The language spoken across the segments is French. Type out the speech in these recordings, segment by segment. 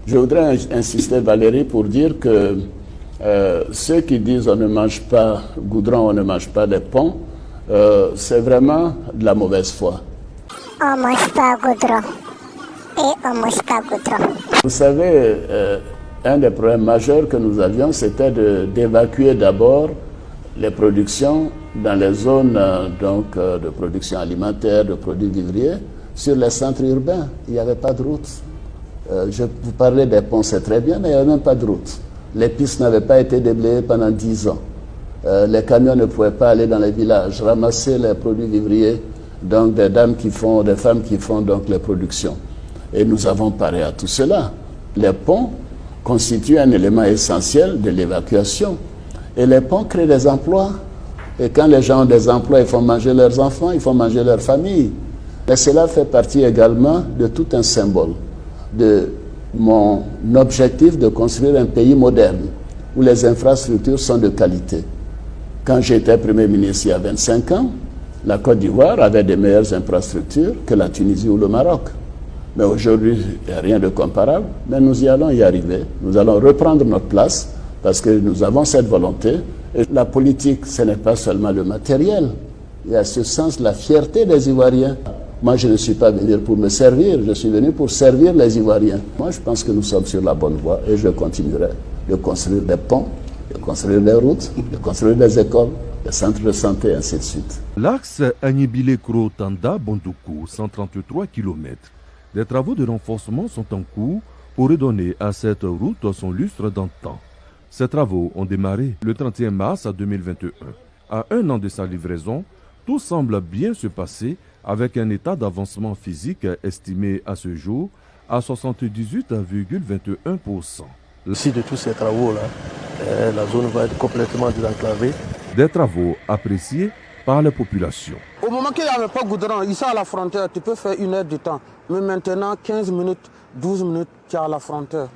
Je voudrais insister, Valérie, pour dire que ceux qui disent on ne mange pas goudron, on ne mange pas des ponts, c'est vraiment de la mauvaise foi. On ne mange pas goudron et on ne mange pas goudron. Vous savez, un des problèmes majeurs que nous avions, c'était d'évacuer d'abord les productions dans les zones de production alimentaire, de produits vivriers, sur les centres urbains. Il n'y avait pas de route. Je vous parlais des ponts, c'est très bien, mais il n'y avait même pas de route. Les pistes n'avaient pas été déblayées pendant 10 ans. Les camions ne pouvaient pas aller dans les villages, ramasser les produits vivriers, donc des femmes qui font donc les productions. Et nous avons paré à tout cela. Les ponts constituent un élément essentiel de l'évacuation. Et les ponts créent des emplois. Et quand les gens ont des emplois, ils font manger leurs enfants, ils font manger leurs familles. Et cela fait partie également de tout un symbole de mon objectif de construire un pays moderne où les infrastructures sont de qualité. Quand j'étais Premier ministre il y a 25 ans, la Côte d'Ivoire avait des meilleures infrastructures que la Tunisie ou le Maroc. Mais aujourd'hui, il n'y a rien de comparable, mais nous y allons y arriver. Nous allons reprendre notre place parce que nous avons cette volonté. Et la politique, ce n'est pas seulement le matériel. Il y a ce sens, la fierté des Ivoiriens. Moi, je ne suis pas venu pour me servir, je suis venu pour servir les Ivoiriens. Moi, je pense que nous sommes sur la bonne voie et je continuerai de construire des ponts, de construire des routes, de construire des écoles, des centres de santé, et ainsi de suite. L'axe Agnibile-Kro-Tanda-Bondoukou, 133 km. Des travaux de renforcement sont en cours pour redonner à cette route son lustre d'antan. Ces travaux ont démarré le 31 mars 2021. À un an de sa livraison, tout semble bien se passer avec un état d'avancement physique estimé à ce jour à 78,21%. Ici, de tous ces travaux-là, la zone va être complètement désenclavée. Des travaux appréciés par la population. Au moment qu'il n'y avait pas de goudron, ici à la frontière, tu peux faire 1 heure de temps. Mais maintenant, 15 minutes, 12 minutes, tu es à la frontière.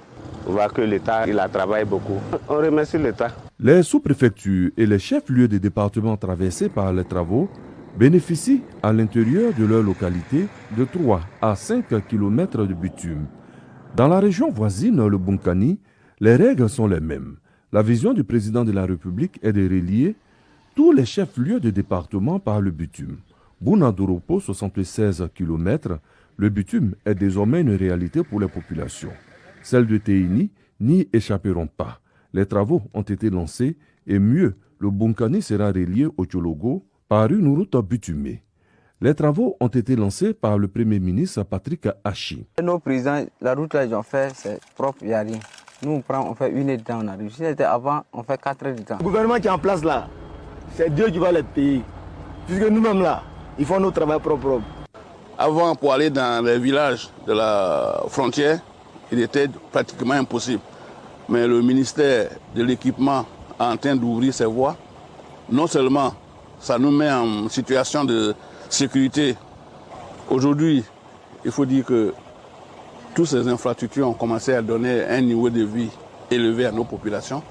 On voit que l'État, il a travaillé beaucoup. On remercie l'État. Les sous-préfectures et les chefs-lieux des départements traversés par les travaux bénéficient à l'intérieur de leur localité de 3 à 5 km de bitume. Dans la région voisine, le Bunkani, les règles sont les mêmes. La vision du président de la République est de relier tous les chefs-lieux de département par le bitume. Bounadoropo, 76 km, le bitume est désormais une réalité pour les populations. Celles de Teini n'y échapperont pas. Les travaux ont été lancés et mieux, le Bunkani sera relié au Tchologo par une route bitumée. Les travaux ont été lancés par le Premier ministre Patrick Hachi. Nos présidents, la route qu'ils ont fait, c'est propre, il n'y a rien. Nous, on fait 1 heure de temps, on arrive. Si c'était avant, on fait 4 heures de temps. Le gouvernement qui est en place là, c'est Dieu qui va les payer. Puisque nous-mêmes là, ils font notre travail propre. Avant, pour aller dans les villages de la frontière, il était pratiquement impossible. Mais le ministère de l'Équipement est en train d'ouvrir ses voies. Non seulement ça nous met en situation de sécurité. Aujourd'hui, il faut dire que toutes ces infrastructures ont commencé à donner un niveau de vie élevé à nos populations.